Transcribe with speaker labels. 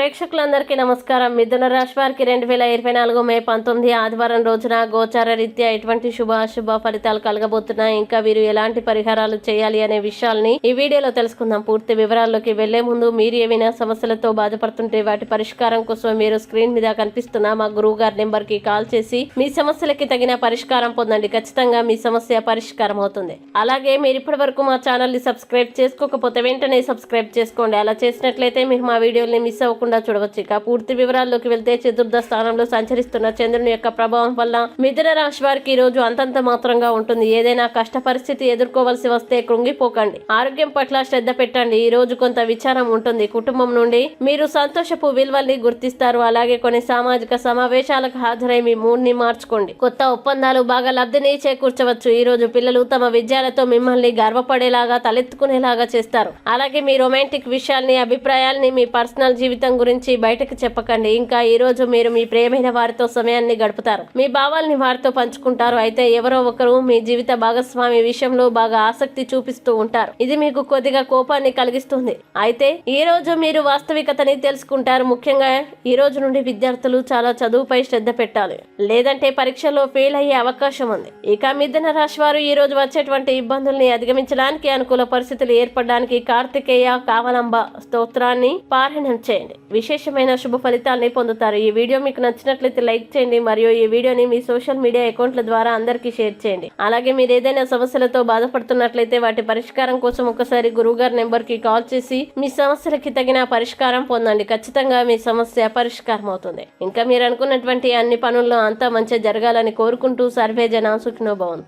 Speaker 1: ప్రేక్షకులందరికీ నమస్కారం. మిథున రాశి వారికి 2024 మే 19 ఆదివారం రోజున గోచార రీత్యా ఎటువంటి శుభ అశుభ ఫలితాలు కలగబోతున్నాయి, ఇంకా వీరు ఎలాంటి పరిహారాలు చేయాలి అనే విషయాల్ని ఈ వీడియోలో తెలుసుకుందాం. పూర్తి వివరాల్లోకి వెళ్లే ముందు మీరు ఏమైనా సమస్యలతో బాధపడుతుంటే వాటి పరిష్కారం కోసం మీరు స్క్రీన్ మీద కనిపిస్తున్న మా గురువు గారి నెంబర్ కి కాల్ చేసి మీ సమస్యలకి తగిన పరిష్కారం పొందండి. ఖచ్చితంగా మీ సమస్య పరిష్కారం అవుతుంది. అలాగే మీరు ఇప్పటి వరకు మా ఛానల్ ని సబ్స్క్రైబ్ చేసుకోకపోతే వెంటనే సబ్స్క్రైబ్ చేసుకోండి. అలా చేసినట్లయితే మీరు మా వీడియోని మిస్ అవ్వకుండా చూడవచ్చు. ఇక పూర్తి వివరాల్లోకి వెళ్తే చతుర్థ స్థానంలో సంచరిస్తున్న చంద్రుని యొక్క ప్రభావం వల్ల మిథున రాశి వారికి ఈ రోజు అంతంత మాత్రంగా ఉంటుంది. ఏదైనా కష్ట పరిస్థితి ఎదుర్కోవలసి వస్తే కృంగిపోకండి. ఆరోగ్యం పట్ల శ్రద్ధ పెట్టండి. ఈ రోజు కొంత విచారం ఉంటుంది. కుటుంబం నుండి మీరు సంతోషపు విలువల్ని గుర్తిస్తారు. అలాగే కొన్ని సామాజిక సమావేశాలకు హాజరై మీ మూడ్ ని మార్చుకోండి. కొత్త ఒప్పందాలు బాగా లబ్ధిని చేకూర్చవచ్చు. ఈ రోజు పిల్లలు తమ విజయాలతో మిమ్మల్ని గర్వపడేలాగా తలెత్తుకునేలాగా చేస్తారు. అలాగే మీ రొమాంటిక్ విషయాల్ని అభిప్రాయాల్ని మీ పర్సనల్ జీవితం గురించి బయటకు చెప్పకండి. ఇంకా ఈ రోజు మీరు మీ ప్రియమైన వారితో సమయాన్ని గడుపుతారు. మీ భావాల్ని వారితో పంచుకుంటారు. అయితే ఎవరో ఒకరు మీ జీవిత భాగస్వామి విషయంలో బాగా ఆసక్తి చూపిస్తూ ఉంటారు. ఇది మీకు కొద్దిగా కోపాన్ని కలిగిస్తుంది. అయితే ఈ రోజు మీరు వాస్తవికతని తెలుసుకుంటారు. ముఖ్యంగా ఈ రోజు నుండి విద్యార్థులు చాలా చదువుపై శ్రద్ధ పెట్టాలి, లేదంటే పరీక్షలో ఫెయిల్ అయ్యే అవకాశం ఉంది. ఇక మిథున రాశి వారు ఈ రోజు వచ్చేటువంటి ఇబ్బందుల్ని అధిగమించడానికి, అనుకూల పరిస్థితులు ఏర్పడడానికి కార్తికేయ కావలంబ స్తోత్రాన్ని పారాయణం చేయండి. విశేషమైన శుభ ఫలితాలని పొందుతారు. ఈ వీడియో మీకు నచ్చినట్లయితే లైక్ చేయండి మరియు ఈ వీడియోని మీ సోషల్ మీడియా అకౌంట్ల ద్వారా అందరికీ షేర్ చేయండి. అలాగే మీరు ఏదైనా సమస్యలతో బాధపడుతున్నట్లయితే వాటి పరిష్కారం కోసం ఒకసారి గురువుగారి నెంబర్ కి కాల్ చేసి మీ సమస్యలకి తగిన పరిష్కారం పొందండి. ఖచ్చితంగా మీ సమస్య పరిష్కారం అవుతుంది. ఇంకా మీరు అనుకున్నటువంటి అన్ని పనుల్లో అంతా మంచిగా జరగాలని కోరుకుంటూ సర్వే జన సుఖినో భవంతు.